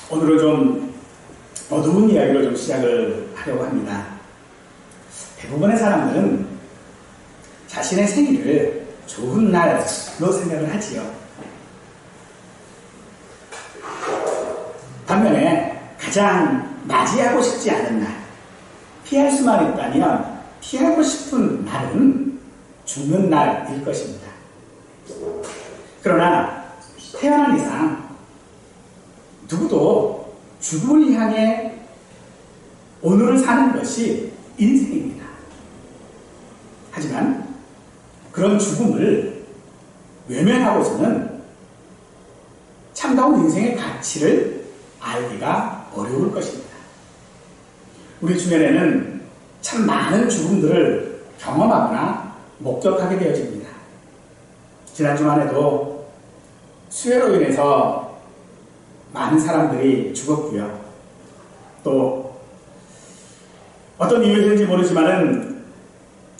오늘은 좀 어두운 이야기로 좀 시작을 하려고 합니다. 대부분의 사람들은 자신의 생일을 좋은 날로 생각을 하지요. 반면에 가장 맞이하고 싶지 않은 날, 피할 수만 있다면 피하고 싶은 날은 죽는 날일 것입니다. 그러나 태어난 이상 누구도 죽음을 향해 오늘을 사는 것이 인생입니다. 하지만 그런 죽음을 외면하고서는 참다운 인생의 가치를 알기가 어려울 것입니다. 우리 주변에는 참 많은 죽음들을 경험하거나 목격하게 되어집니다. 지난 주말에도 수해로 인해서 많은 사람들이 죽었고요. 또 어떤 이유인지 모르지만은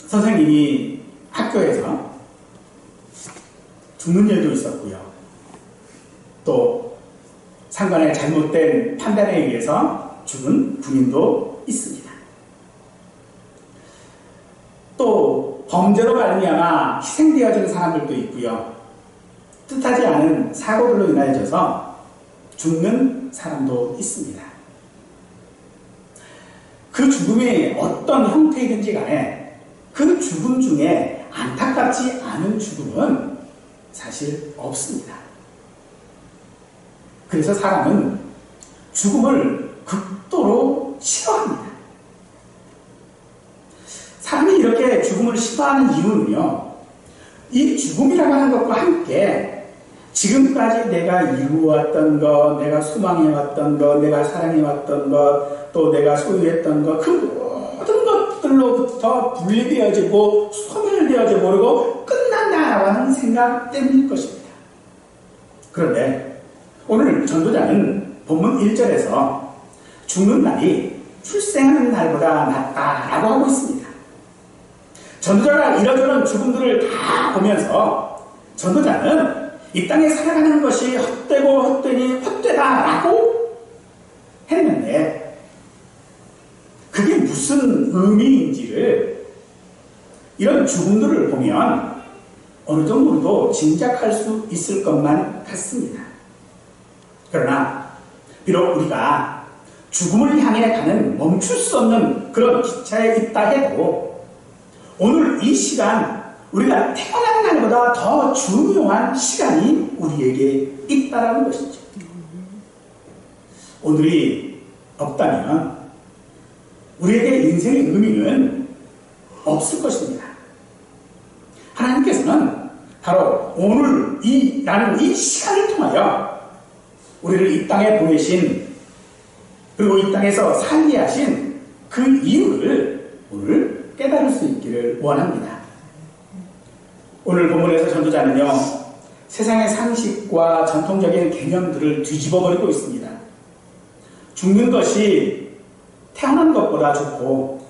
선생님이 학교에서 죽는 일도 있었고요. 또 상관의 잘못된 판단에 의해서 죽은 군인도 있습니다. 또 범죄로 말미암아 희생되어지는 사람들도 있고요. 뜻하지 않은 사고들로 인하여져서 죽는 사람도 있습니다. 그 죽음이 어떤 형태이든지 간에 그 죽음 중에 안타깝지 않은 죽음은 사실 없습니다. 그래서 사람은 죽음을 극도로 싫어합니다. 사람이 이렇게 죽음을 싫어하는 이유는요, 이 죽음이라고 하는 것과 함께 지금까지 내가 이루어왔던 것, 내가 소망해왔던 것, 내가 사랑해왔던 것, 또 내가 소유했던 것, 그 모든 것들로부터 분리되어지고 소멸되어져 버리고 끝난다라고 하는 생각 때문일 것입니다. 그런데 오늘 전도자는 본문 1절에서 죽는 날이 출생하는 날보다 낫다라고 하고 있습니다. 전도자가 이런저런 죽음들을 다 보면서 전도자는 이 땅에 살아가는 것이 헛되고 헛되니 헛되다라고 했는데 그게 무슨 의미인지를 이런 죽음들을 보면 어느 정도도 짐작할 수 있을 것만 같습니다. 그러나 비록 우리가 죽음을 향해 가는 멈출 수 없는 그런 기차에 있다 해도 오늘 이 시간 우리가 태어난 날보다 더 중요한 시간이 우리에게 있다는 것이죠. 오늘이 없다면 우리에게 인생의 의미는 없을 것입니다. 하나님께서는 바로 오늘이라는 이 시간을 통하여 우리를 이 땅에 보내신 그리고 이 땅에서 살게 하신 그 이유를 오늘 깨달을 수 있기를 원합니다. 오늘 본문에서 전도자는요, 세상의 상식과 전통적인 개념들을 뒤집어버리고 있습니다. 죽는 것이 태어난 것보다 좋고,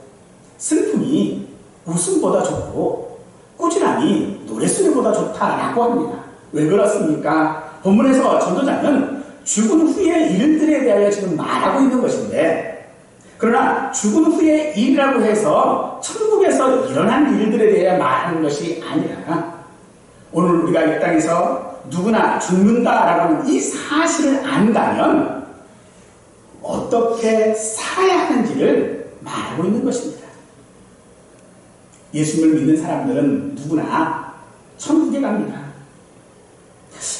슬픔이 웃음보다 좋고, 꾸지람이 노랫소리보다 좋다라고 합니다. 왜 그렇습니까? 본문에서 전도자는 죽은 후의 일들에 대하여 지금 말하고 있는 것인데, 그러나 죽은 후의 일이라고 해서 천국에서 일어난 일들에 대해 말하는 것이 아니라 오늘 우리가 이 땅에서 누구나 죽는다라고 하는 이 사실을 안다면 어떻게 살아야 하는지를 말하고 있는 것입니다. 예수님을 믿는 사람들은 누구나 천국에 갑니다.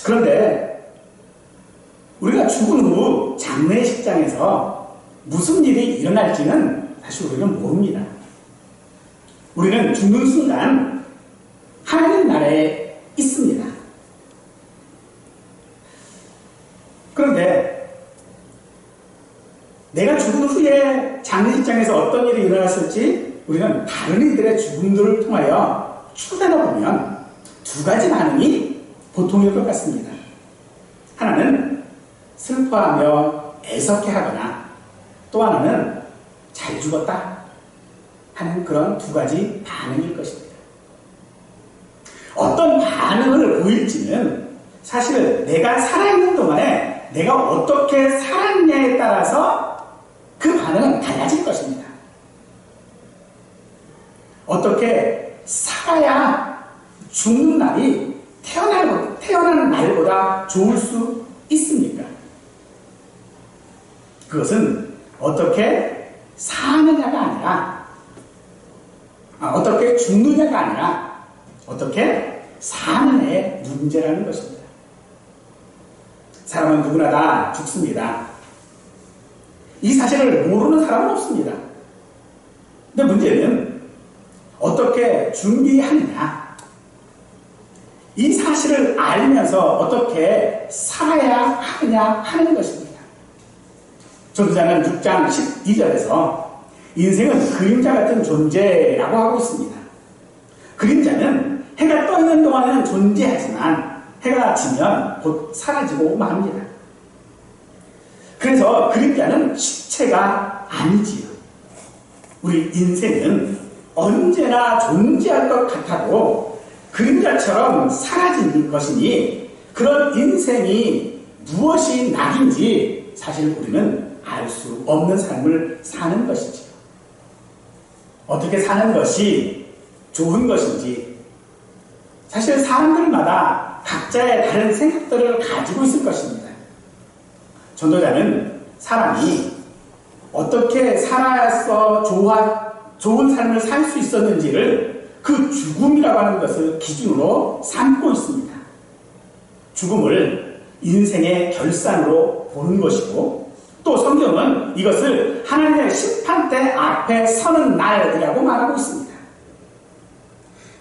그런데 우리가 죽은 후 장례식장에서 무슨 일이 일어날지는 사실 우리는 모릅니다. 우리는 죽는 순간 하나님 나라에 있습니다. 그런데 내가 죽은 후에 장례식장에서 어떤 일이 일어났을지 우리는 다른 이들의 죽음들을 통하여 추론해보면 두 가지 반응이 보통일 것 같습니다. 하나는 슬퍼하며 애석해하거나 또 하나는 잘 죽었다 하는 그런 두 가지 반응일 것입니다. 어떤 반응을 보일지는 사실 내가 살아있는 동안에 때 내가 어떻게 살았냐에 따라서 그 반응은 달라질 것입니다. 어떻게 살아야 죽는 날이 태어나는 날보다 좋을 수 있습니까? 그것은 어떻게 사느냐가 아니라, 어떻게 죽느냐가 아니라 어떻게 사느냐의 문제라는 것입니다. 사람은 누구나 다 죽습니다. 이 사실을 모르는 사람은 없습니다. 근데 문제는 어떻게 준비하느냐, 이 사실을 알면서 어떻게 살아야 하느냐 하는 것입니다. 전도자는 6장 12절에서 인생은 그림자 같은 존재라고 하고 있습니다. 그림자는 해가 떠 있는 동안에는 존재하지만 해가 지면 곧 사라지고 맙니다. 그래서 그림자는 실체가 아니지요. 우리 인생은 언제나 존재할 것 같아도 그림자처럼 사라진 것이니 그런 인생이 무엇이 낙인지 사실 우리는 알 수 없는 삶을 사는 것이지요. 어떻게 사는 것이 좋은 것인지 사실 사람들마다 각자의 다른 생각들을 가지고 있을 것입니다. 전도자는 사람이 어떻게 살아서 좋은 삶을 살 수 있었는지를 그 죽음이라고 하는 것을 기준으로 삼고 있습니다. 죽음을 인생의 결산으로 보는 것이고 또 성경은 이것을 하나님의 심판대 앞에 서는 날이라고 말하고 있습니다.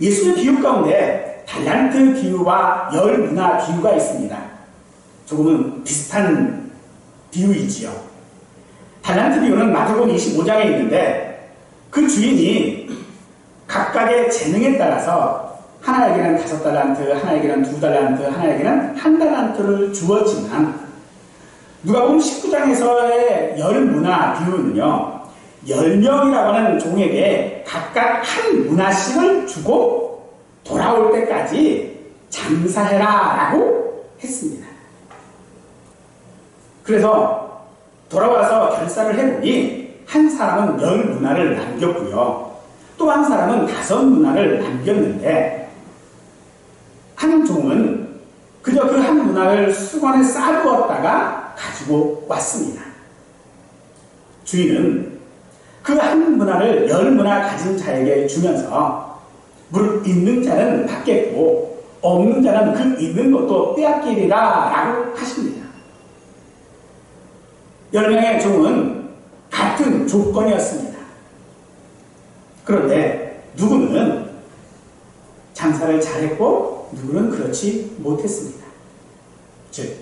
예수의 비유 가운데 달란트 비유와 열 문화 비유가 있습니다. 조금은 비슷한 비유이지요. 달란트 비유는 마태복음 25장에 있는데 그 주인이 각각의 재능에 따라서 하나에게는 5달란트, 하나에게는 2달란트, 하나에게는 1달란트를 주었지만 누가복음 19장에서의 열 문화 비유는요, 10명이라고 하는 종에게 각각 한 문화씩을 주고 돌아올 때까지 장사해라 라고 했습니다. 그래서 돌아와서 결산을 해보니 한 사람은 10문화를 남겼고요. 또 한 사람은 5문화를 남겼는데 한 종은 그저 그 한 문화를 수건에 싸두었다가 가지고 왔습니다. 주인은 그 한 문화를 10문화 가진 자에게 주면서 무릇 있는 자는 받겠고 없는 자는 그 있는 것도 빼앗기리라 라고 하십니다. 10명의 종은 같은 조건이었습니다. 그런데 누구는 장사를 잘했고 누구는 그렇지 못했습니다. 즉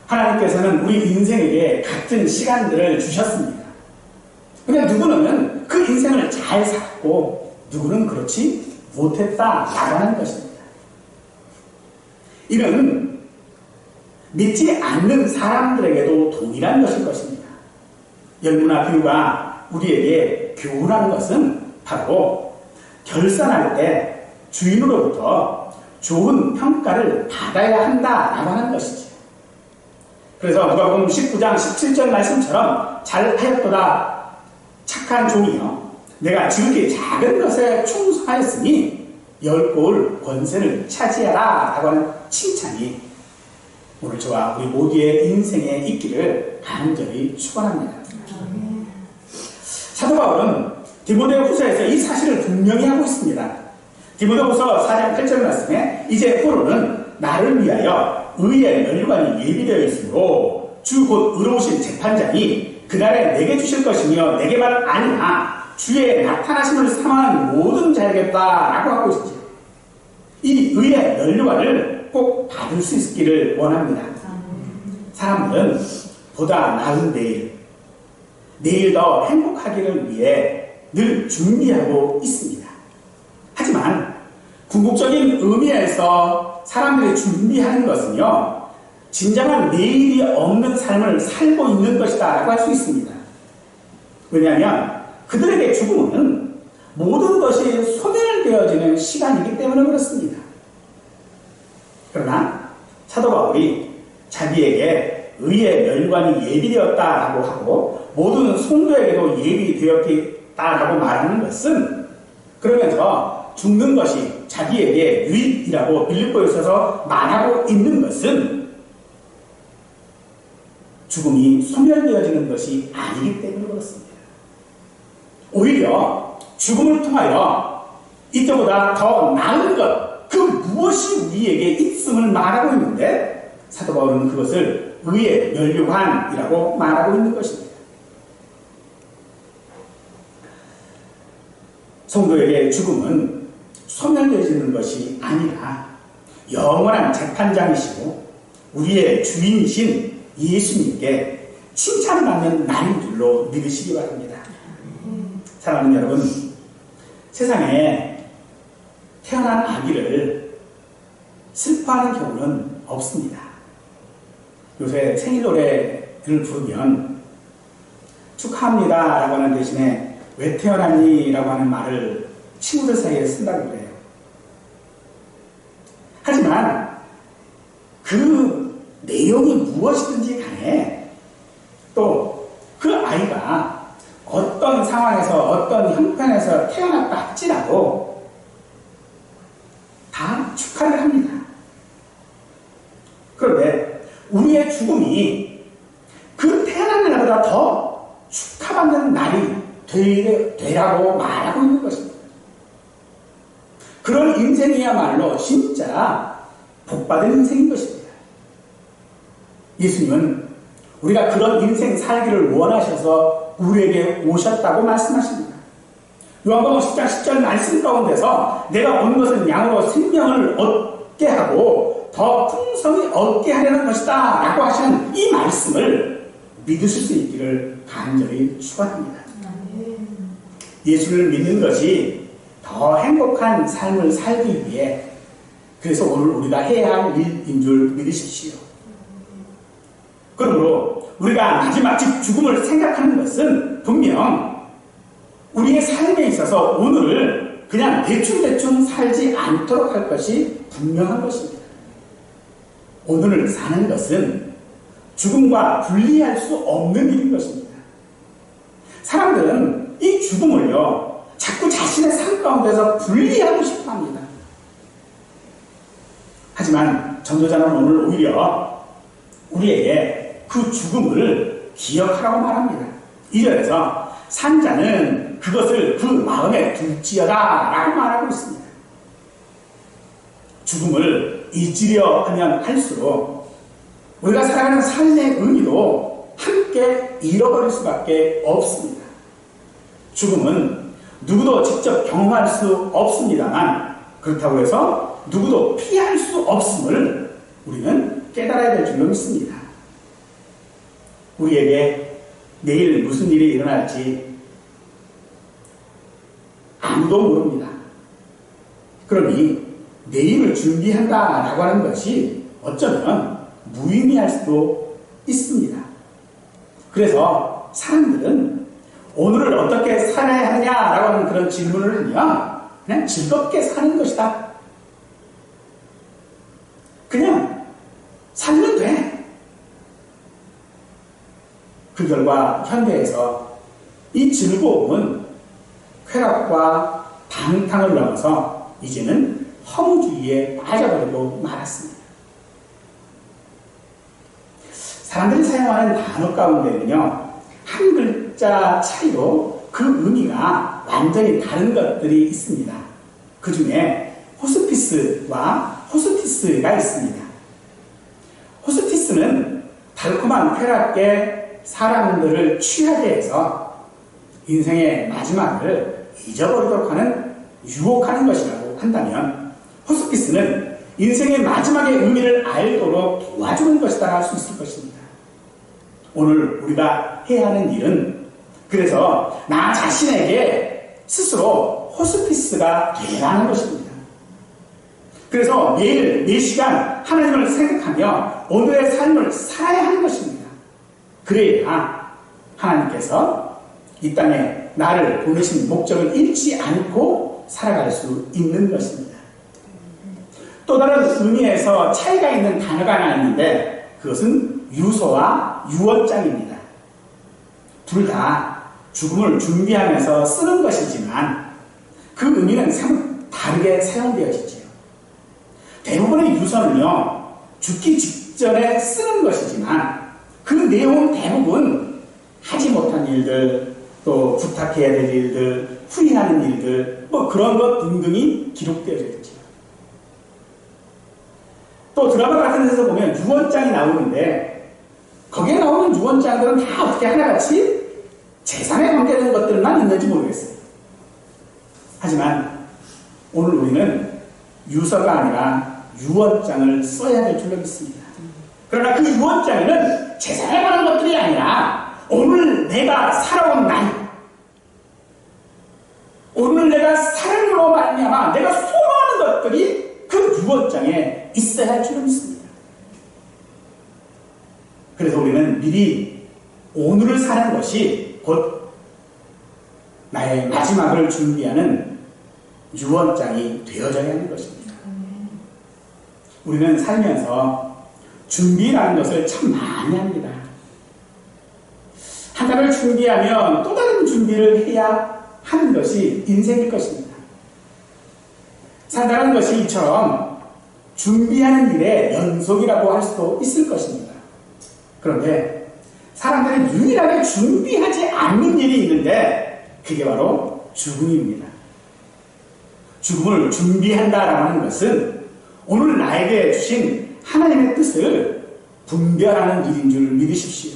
하나님께서는 우리 인생에게 같은 시간들을 주셨습니다. 그런데 누구는 그 인생을 잘 살았고 누구는 그렇지 못했다라고 하는 것입니다. 이는 믿지 않는 사람들에게도 동일한 것일 것입니다. 열문화 비유가 우리에게 교훈하는 것은 바로 결산할 때 주인으로부터 좋은 평가를 받아야 한다라고 하는 것이죠. 그래서 누가복음 19장 17절 말씀처럼 잘하였도다 착한 종이여 내가 지극히 작은 것에 충성하였으니 10골 권세를 차지하라 라고 하는 칭찬이 오늘 저와 우리 모두의 인생에 있기를 간절히 축원합니다. 사도 바울은 디모데 후서에서 이 사실을 분명히 하고 있습니다. 디모데 후서 4장 8절 말씀에 이제 포로는 나를 위하여 의의 면류관이 예비되어 있으므로 주 곧 의로우신 재판장이 그날에 내게 주실 것이며 내게만 아니라 주의 나타나심을 사모하는 모든 자에게다라고 하고 있죠. 이 의의 면류관을 꼭 받을 수 있기를 원합니다. 사람들은 보다 나은 내일 더 행복하기를 위해 늘 준비하고 있습니다. 하지만 궁극적인 의미에서 사람들이 준비하는 것은요, 진정한 내일이 없는 삶을 살고 있는 것이다 라고 할 수 있습니다. 왜냐하면 그들에게 죽음은 모든 것이 소멸되어지는 시간이기 때문에 그렇습니다. 그러나 사도 바울이 자기에게 의의 멸관이 예비되었다라고 하고 모든 성도에게도 예비되었다라고 말하는 것은 그러면서 죽는 것이 자기에게 유익이라고 빌립보에서 말하고 있는 것은 죽음이 소멸되어지는 것이 아니기 때문에 그렇습니다. 오히려 죽음을 통하여 이때보다 더 나은 것, 그 무엇이 우리에게 있음을 말하고 있는데 사도 바울은 그것을 의의 멸류관이라고 말하고 있는 것입니다. 성도에게 죽음은 소멸되어지는 것이 아니라 영원한 재판장이시고 우리의 주인이신 예수님께 칭찬받는 날인 줄로 믿으시기 바랍니다. 사랑하는 여러분, 세상에 태어난 아기를 슬퍼하는 경우는 없습니다. 요새 생일 노래를 부르면 축하합니다 라고 하는 대신에 왜 태어났니? 라고 하는 말을 친구들 사이에 쓴다고 그래요. 하지만 그 내용이 무엇이든지 간에 또 그 아이가 어떤 상황에서 어떤 형편에서 태어났다 할지라도 다 축하를 합니다. 그런데 우리의 죽음이 그 태어난 날보다 더 축하받는 날이 되라고 말하고 있는 것입니다. 그런 인생이야말로 진짜 복받은 인생인 것입니다. 예수님은 우리가 그런 인생 살기를 원하셔서 우리에게 오셨다고 말씀하십니다. 요한복음 10장 10절 말씀 가운데서 내가 온 것은 양으로 생명을 얻게 하고 더 풍성히 얻게 하려는 것이다 라고 하시는 이 말씀을 믿으실 수 있기를 간절히 축원합니다. 예수를 믿는 것이 더 행복한 삶을 살기 위해 그래서 오늘 우리가 해야 할 일인 줄 믿으십시오. 그러므로 우리가 마지막 죽음을 생각하는 것은 분명 우리의 삶에 있어서 오늘을 그냥 대충 살지 않도록 할 것이 분명한 것입니다. 오늘을 사는 것은 죽음과 분리할 수 없는 일인 것입니다. 사람들은 이 죽음을요 자꾸 자신의 삶 가운데서 분리하고 싶어 합니다. 하지만 전도자는 오늘 오히려 우리에게 그 죽음을 기억하라고 말합니다. 2절에서 산자는 그것을 그 마음에 둘지어다 라고 말하고 있습니다. 죽음을 잊으려 하면 할수록 우리가 살아가는 삶의 의미도 함께 잃어버릴 수밖에 없습니다. 죽음은 누구도 직접 경험할 수 없습니다만 그렇다고 해서 누구도 피할 수 없음을 우리는 깨달아야 될 줄로 믿습니다. 우리에게 내일 무슨 일이 일어날지 아무도 모릅니다. 그러니 내일을 준비한다라고 하는 것이 어쩌면 무의미할 수도 있습니다. 그래서 사람들은 오늘을 어떻게 살아야 하냐라고 하는 그런 질문을 하면 그냥 즐겁게 사는 것이다. 그냥 살면 돼. 그 결과 현대에서 이 즐거움은 쾌락과 방탕을 넘어서 이제는 허무주의에 빠져버리고 말았습니다. 사람들이 사용하는 단어 가운데는요 한 글자 차이로 그 의미가 완전히 다른 것들이 있습니다. 그 중에 호스피스와 호스티스가 있습니다. 호스티스는 달콤한 쾌락에 사람들을 취하게 해서 인생의 마지막을 잊어버리도록 하는 유혹하는 것이라고 한다면 호스피스는 인생의 마지막의 의미를 알도록 도와주는 것이다 할 수 있을 것입니다. 오늘 우리가 해야 하는 일은 그래서 나 자신에게 스스로 호스피스가 되라는 것입니다. 그래서 매일 4시간 하나님을 생각하며 오늘의 삶을 살아야 하는 것입니다. 그래야 하나님께서 이 땅에 나를 보내신 목적을 잃지 않고 살아갈 수 있는 것입니다. 또 다른 의미에서 차이가 있는 단어가 하나 있는데 그것은 유서와 유언장입니다. 둘 다 죽음을 준비하면서 쓰는 것이지만 그 의미는 참 다르게 사용되어지지요. 대부분의 유서는요, 죽기 직전에 쓰는 것이지만 그 내용은 대부분 하지 못한 일들, 또 부탁해야 될 일들, 후회하는 일들, 뭐 그런 것 등등이 기록되어져 있죠. 또 드라마 같은 데서 보면 유언장이 나오는데 거기에 나오는 유언장들은 다 어떻게 하나같이 재산에 관계되는 것들만 있는지 모르겠어요. 하지만 오늘 우리는 유서가 아니라 유언장을 써야 될 줄로 믿습니다. 그러나 그 유언장에는 재산에 관한 것들이 아니라 오늘 내가 살아온 날, 오늘 내가 사랑으로 말미암아 내가 소망하는 것들이 그 유언장에 있어야 할 줄로 믿습니다. 그래서 우리는 미리 오늘을 사는 것이 곧 나의 마지막을 준비하는 유언장이 되어져야 하는 것입니다. 우리는 살면서 준비라는 것을 참 많이 합니다. 하나를 준비하면 또 다른 준비를 해야 하는 것이 인생일 것입니다. 산다는 것이 이처럼 준비하는 일의 연속이라고 할 수도 있을 것입니다. 그런데 사람들이 유일하게 준비하지 않는 일이 있는데 그게 바로 죽음입니다. 죽음을 준비한다라고 하는 것은 오늘 나에게 주신 하나님의 뜻을 분별하는 일인 줄 믿으십시오.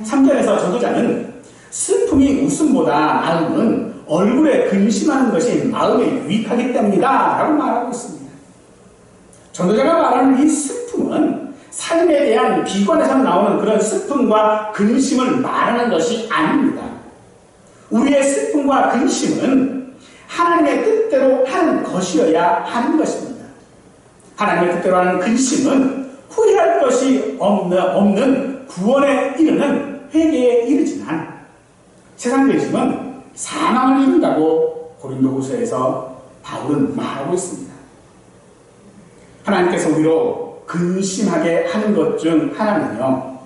3절에서 전도자는 슬픔이 웃음보다 나음은 얼굴에 근심하는 것이 마음에 유익하기 때문이다 라고 말하고 있습니다. 전도자가 말하는 이 슬픔은 삶에 대한 비관에서 나오는 그런 슬픔과 근심을 말하는 것이 아닙니다. 우리의 슬픔과 근심은 하나님의 뜻대로 하는 것이어야 하는 것입니다. 하나님의 뜻대로 하는 근심은 후회할 것이 없는 구원에 이르는 회개에 이르지만 세상 근심은 사망을 이룬다고 고린도후서에서 바울은 말하고 있습니다. 하나님께서 우리로 근심하게 하는 것 중 하나는요,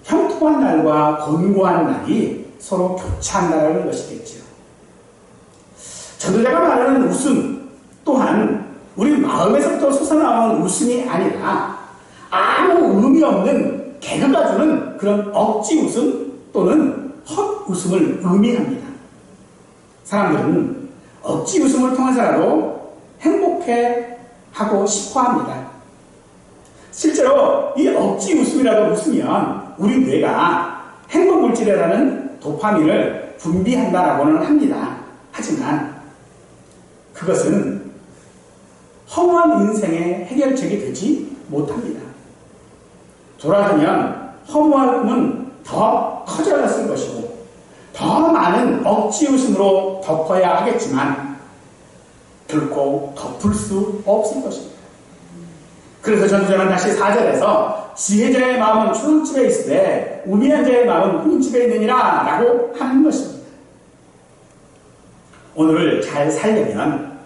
형통한 날과 권고한 날이 서로 교차한다는 것이겠죠. 전도자가 말하는 웃음 또한 우리 마음에서부터 솟아나오는 웃음이 아니라 아무 의미 없는 개그가 주는 그런 억지 웃음 또는 헛웃음을 의미합니다. 사람들은 억지 웃음을 통해서라도 행복해하고 싶어합니다. 실제로 이 억지 웃음이라도 웃으면 우리 뇌가 행복물질이라는 도파민을 분비한다라고는 합니다. 하지만 그것은 허무한 인생의 해결책이 되지 못합니다. 돌아가면 허무한 꿈은 더 커져갔을 것이고 더 많은 억지 웃음으로 덮어야 하겠지만 결코 덮을 수 없을 것입니다. 그래서 전도자는 다시 4절에서 지혜자의 마음은 초록집에 있으되 우매한 자의 마음은 흙집에 있느니라 라고 하는 것입니다. 오늘을 잘 살려면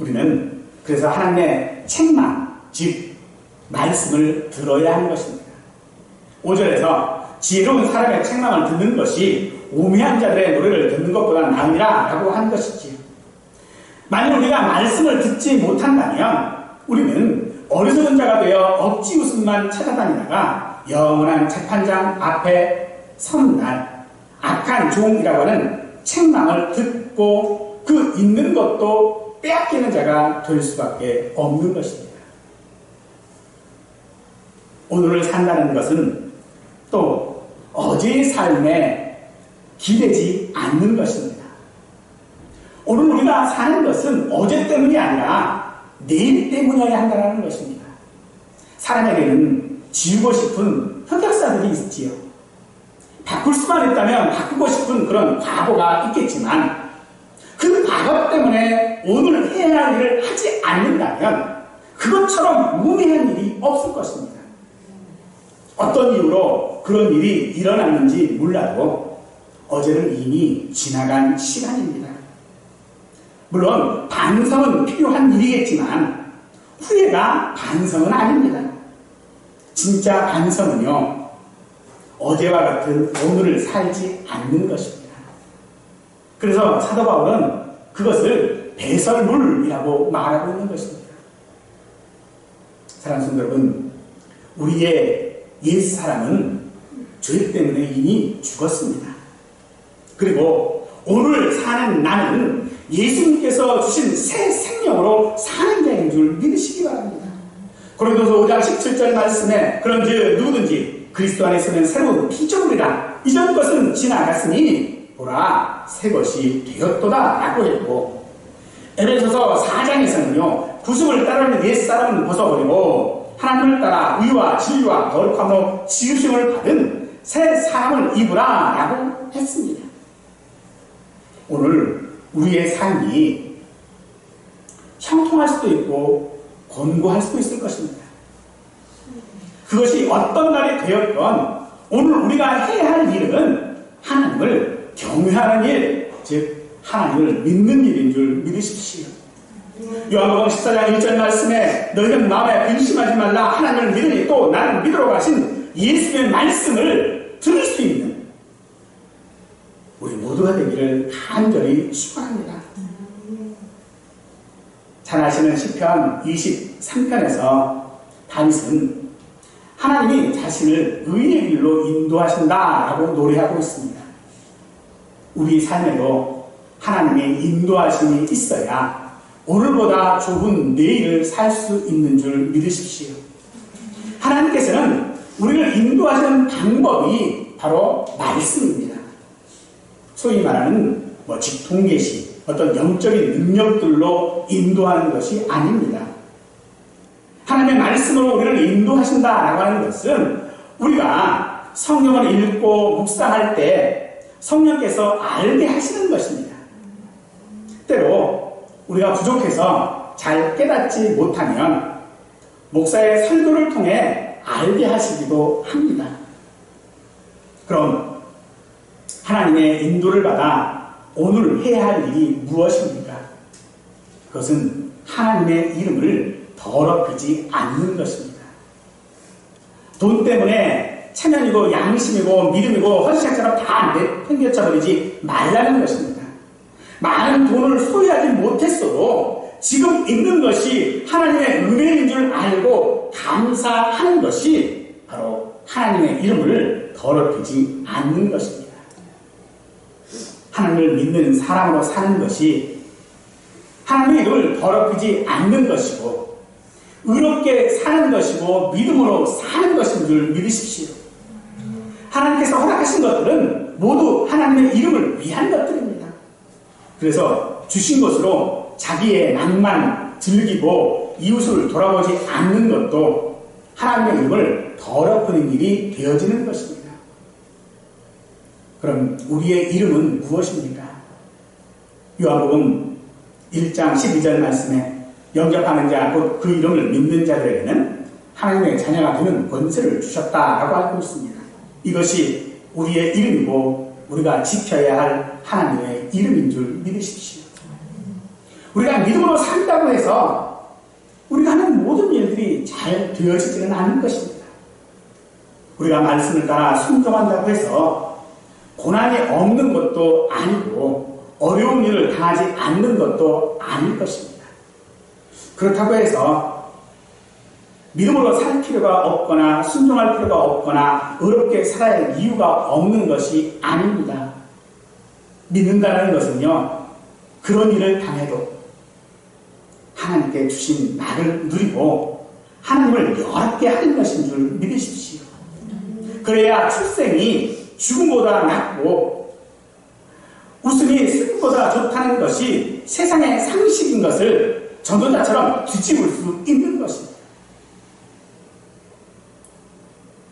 우리는 그래서 하나님의 책망, 즉 말씀을 들어야 하는 것입니다. 5절에서 지혜로운 사람의 책망을 듣는 것이 우매한 자들의 노래를 듣는 것보다 나으니라 라고 하는 것이지요. 만약 우리가 말씀을 듣지 못한다면 우리는 어리석은 자가 되어 억지 웃음만 찾아다니다가 영원한 재판장 앞에 서는 날 악한 종이라고 하는 책망을 듣고 그 있는 것도 빼앗기는 자가 될 수밖에 없는 것입니다. 오늘을 산다는 것은 또 어제의 삶에 기대지 않는 것입니다. 오늘 우리가 사는 것은 어제 때문이 아니라 내일 때문이어야 한다는 것입니다. 사람에게는 지우고 싶은 흑역사들이 있지요. 바꿀 수만 있다면 바꾸고 싶은 그런 과거가 있겠지만 그 과거 때문에 오늘 해야 할 일을 하지 않는다면 그것처럼 무의미한 일이 없을 것입니다. 어떤 이유로 그런 일이 일어났는지 몰라도 어제는 이미 지나간 시간입니다. 물론 반성은 필요한 일이겠지만 후회가 반성은 아닙니다. 진짜 반성은요, 어제와 같은 오늘을 살지 않는 것입니다. 그래서 사도 바울은 그것을 배설물이라고 말하고 있는 것입니다. 사랑하는 성도 여러분, 우리의 옛사람은 죄 때문에 이미 죽었습니다. 그리고 오늘 사는 나는 예수님께서 주신 새 생명으로 사는 자인 줄 믿으시기 바랍니다. 고린도서 5장 17절 말씀에 그런즉 누구든지 그리스도 안에서는 새로운 피조물이라 이전 것은 지나갔으니 보라 새 것이 되었도다 라고 했고, 에베소서 4장에서는요 구속을 따르는 옛사람은 벗어버리고 하나님을 따라 의와 진리와 거룩함으로 지으심을 받은 새 사람을 입으라 라고 했습니다. 오늘 우리의 삶이 형통할 수도 있고 곤고할 수도 있을 것입니다. 그것이 어떤 날이 되었건 오늘 우리가 해야 할 일은 하나님을 경외하는 일, 즉 하나님을 믿는 일인 줄 믿으십시오. 요한복음 14장 1절 말씀에 너희는 마음에 근심하지 말라 하나님을 믿으니 또 나를 믿으러 가신 예수의 말씀을 들을 수 있는 우리 모두가 되기를 간절히 축원합니다. 잘 아시는 시편 23편에서 다윗은 하나님이 자신을 의의 길로 인도하신다라고 노래하고 있습니다. 우리 삶에도 하나님의 인도하심이 있어야 오늘보다 좋은 내일을 살 수 있는 줄 믿으십시오. 하나님께서는 우리를 인도하시는 방법이 바로 말씀입니다. 소위 말하는 직통계시, 어떤 영적인 능력들로 인도하는 것이 아닙니다. 하나님의 말씀으로 우리를 인도하신다라고 하는 것은 우리가 성경을 읽고 묵상할 때 성령께서 알게 하시는 것입니다. 때로 우리가 부족해서 잘 깨닫지 못하면 목사의 설교를 통해 알게 하시기도 합니다. 그럼 하나님의 인도를 받아 오늘 해야 할 일이 무엇입니까? 그것은 하나님의 이름을 더럽히지 않는 것입니다. 돈 때문에 체면이고 양심이고 믿음이고 헌신처럼 다 내팽개쳐버리지 말라는 것입니다. 많은 돈을 소유하지 못했어도 지금 있는 것이 하나님의 은혜인 줄 알고 감사하는 것이 바로 하나님의 이름을 더럽히지 않는 것입니다. 하나님을 믿는 사람으로 사는 것이 하나님의 이름을 더럽히지 않는 것이고 의롭게 사는 것이고 믿음으로 사는 것인 줄 믿으십시오. 하나님께서 허락하신 것들은 모두 하나님의 이름을 위한 것들입니다. 그래서 주신 것으로 자기의 낭만 즐기고 이웃을 돌아보지 않는 것도 하나님의 이름을 더럽히는 일이 되어지는 것입니다. 그럼 우리의 이름은 무엇입니까? 요한복음 1장 12절 말씀에 영접하는 자 곧 그 이름을 믿는 자들에게는 하나님의 자녀가 되는 권세를 주셨다라고 알고 있습니다. 이것이 우리의 이름이고 우리가 지켜야 할 하나님의 이름인 줄 믿으십시오. 우리가 믿음으로 산다고 해서 우리가 하는 모든 일들이 잘 되어지지는 않을 것입니다. 우리가 말씀을 따라 순종한다고 해서 고난이 없는 것도 아니고 어려운 일을 당하지 않는 것도 아닐 것입니다. 그렇다고 해서 믿음으로 살 필요가 없거나 순종할 필요가 없거나 의롭게 살아야 할 이유가 없는 것이 아닙니다. 믿는다는 것은요, 그런 일을 당해도 하나님께 주신 나를 누리고 하나님을 영화롭게 하는 것인 줄 믿으십시오. 그래야 출생이 죽음보다 낫고 웃음이 슬픔보다 좋다는 것이 세상의 상식인 것을 전도자처럼 뒤집을 수 있는 것입니다.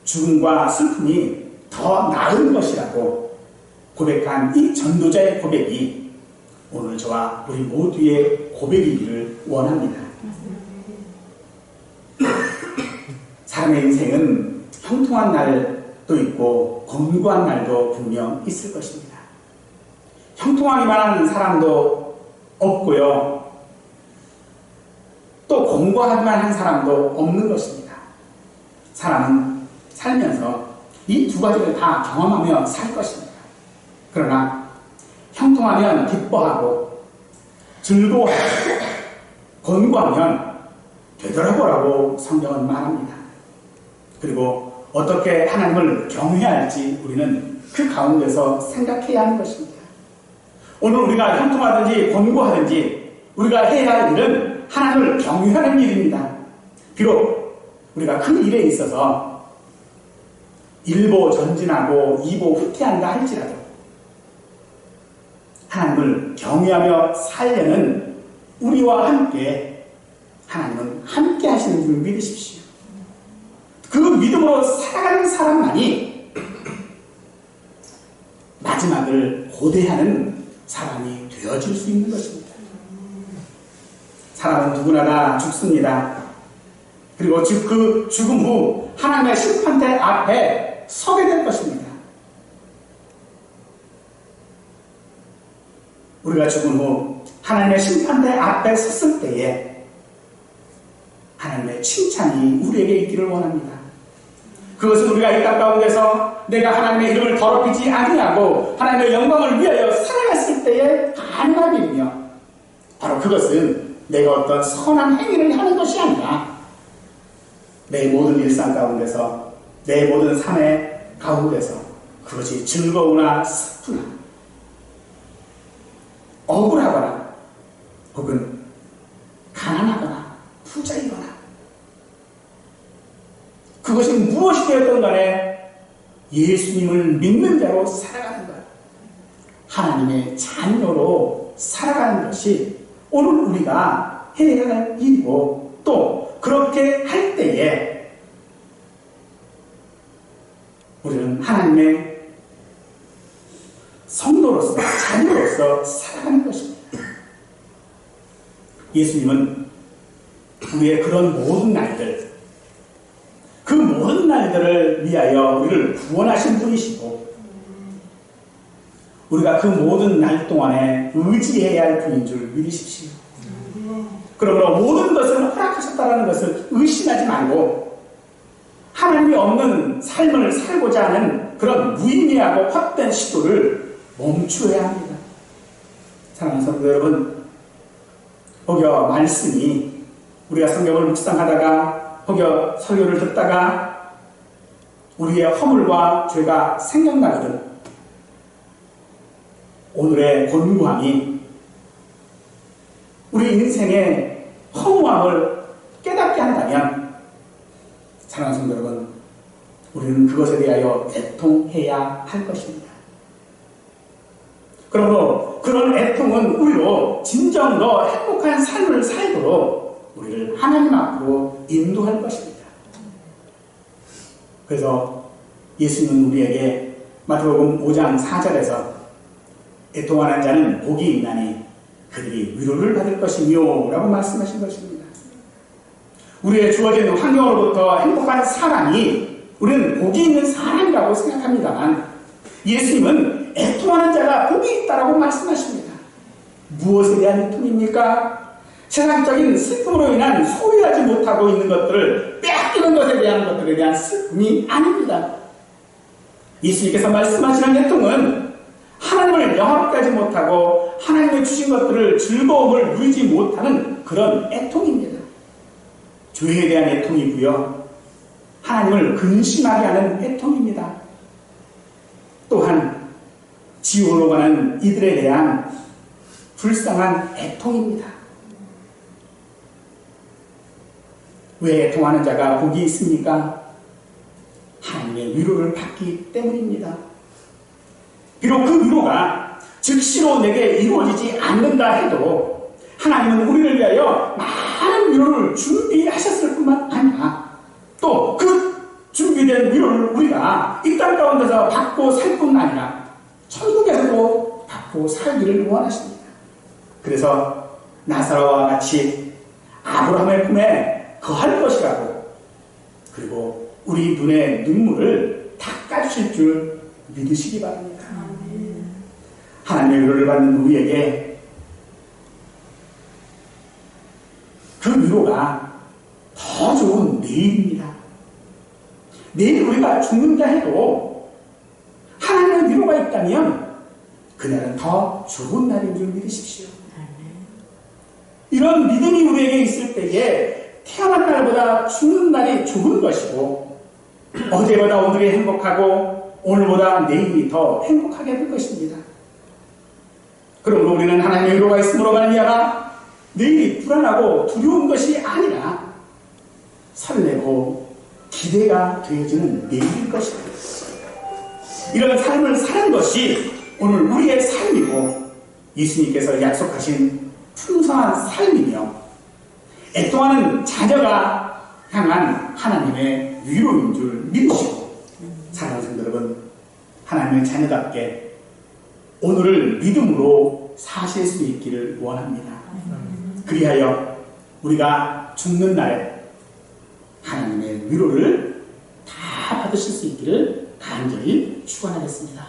죽음과 슬픔이 더 나은 것이라고 고백한 이 전도자의 고백이 오늘 저와 우리 모두의 고백이기를 원합니다. 사람의 인생은 형통한 날도 있고 곤고한 날도 분명 있을 것입니다. 형통하기만 하는 사람도 없고요. 또 곤고하기만 한 사람도 없는 것입니다. 사람은 살면서 이 두 가지를 다 경험하며 살 것입니다. 그러나 형통하면 기뻐하고 즐거워하고 권고하면 되더라고라고 성경은 말합니다. 그리고 어떻게 하나님을 경외해야 할지 우리는 그 가운데서 생각해야 하는 것입니다. 오늘 우리가 형통하든지 권고하든지 우리가 해야 할 일은 하나님을 경외하는 일입니다. 비록 우리가 그 일에 있어서 1보 전진하고 2보 후퇴한다 할지라도 하나님을 경외하며 살려는 우리와 함께 하나님은 함께 하시는 줄 믿으십시오. 그 믿음으로 살아가는 사람만이 마지막을 고대하는 사람이 되어질 수 있는 것입니다. 사람은 누구나 다 죽습니다. 그리고 그 죽음 후 하나님의 심판대 앞에 서게 될 것입니다. 우리가 죽은 후 하나님의 심판대 앞에 섰을 때에 하나님의 칭찬이 우리에게 있기를 원합니다. 그것은 우리가 이 땅 가운데서 내가 하나님의 이름을 더럽히지 아니하고 하나님의 영광을 위하여 살아갔을 때에 가능한 일이며, 바로 그것은 내가 어떤 선한 행위를 하는 것이 아니라 내 모든 일상 가운데서, 내 모든 삶의 가운데서 그것이 즐거우나 슬프나 억울하거나 혹은 가난하거나 부자이거나 그것이 무엇이 되었던 간에 예수님을 믿는 자로 살아가는 것, 하나님의 자녀로 살아가는 것이 오늘 우리가 해야 할 일이고, 또 그렇게 할 때에 우리는 하나님의 성도로서, 자녀로서 살아가는 것입니다. 예수님은 우리의 그런 모든 날들, 그 모든 날들을 위하여 우리를 구원하신 분이시고, 우리가 그 모든 날 동안에 의지해야 할 분인 줄 믿으십시오. 그러므로 모든 것을 허락하셨다는 것을 의심하지 말고 하나님이 없는 삶을 살고자 하는 그런 무의미하고 헛된 시도를 멈추어야 합니다. 사랑하는 성도 여러분, 혹여 말씀이 우리가 성경을 묵상하다가 혹여 설교를 듣다가 우리의 허물과 죄가 생각나거든 오늘의 권고함이 우리 인생의 허무함을 깨닫게 한다면, 사랑하는 성도 여러분, 우리는 그것에 대하여 애통해야 할 것입니다. 그러므로 그런 애통은 우리로 진정 더 행복한 삶을 살도록 우리를 하나님 앞으로 인도할 것입니다. 그래서 예수님은 우리에게 마태복음 5장 4절에서 애통하는 자는 복이 있나니 그들이 위로를 받을 것이며 라고 말씀하신 것입니다. 우리의 주어진 환경으로부터 행복한 사람이 우리는 복이 있는 사람이라고 생각합니다만, 예수님은 애통하는 자가 복이 있다라고 말씀하십니다. 무엇에 대한 애통입니까? 세상적인 슬픔으로 인한 소유하지 못하고 있는 것들을 빼앗기는 것에 대한 것들에 대한 슬픔이 아닙니다. 예수님께서 말씀하시는 애통은 하나님을 영화롭게 하지 못하고 하나님의 주신 것들을 즐거움을 누리지 못하는 그런 애통입니다. 죄에 대한 애통이고요, 하나님을 근심하게 하는 애통입니다. 또한 지옥으로 가는 이들에 대한 불쌍한 애통입니다. 왜 애통하는 자가 복이 있습니까? 하나님의 위로를 받기 때문입니다. 비록 그 위로가 즉시로 내게 이루어지지 않는다 해도 하나님은 우리를 위하여 많은 위로를 준비하셨을 뿐만 아니라 또 그 준비된 위로를 우리가 이 땅 가운데서 받고 살 뿐 아니라 천국에서도 받고 살기를 원하십니다. 그래서 나사로와 같이 아브라함의 품에 거할 것이라고, 그리고 우리 눈의 눈물을 닦아주실 줄 믿으시기 바랍니다. 하나님의 위로를 받는 우리에게 그 위로가 더 좋은 내일입니다. 내일 우리가 죽는다 해도 하나님의 위로가 있다면 그날은 더 좋은 날인 줄 믿으십시오. 이런 믿음이 우리에게 있을 때에 태어난 날보다 죽는 날이 좋은 것이고 어제보다 오늘이 행복하고 오늘보다 내일이 더 행복하게 될 것입니다. 그러므로 우리는 하나님의 위로가 있음으로 말미암아 내일이 불안하고 두려운 것이 아니라 설레고 기대가 되어지는 내일일 것입니다. 이런 삶을 사는 것이 오늘 우리의 삶이고 예수님께서 약속하신 풍성한 삶이며 애통하는 자녀가 향한 하나님의 위로인 줄 믿으시고 사랑하는 성도 여러분, 하나님의 자녀답게 오늘을 믿음으로 사실 수 있기를 원합니다. 그리하여 우리가 죽는 날 하나님의 위로를 다 받으실 수 있기를 간절히 축원하겠습니다.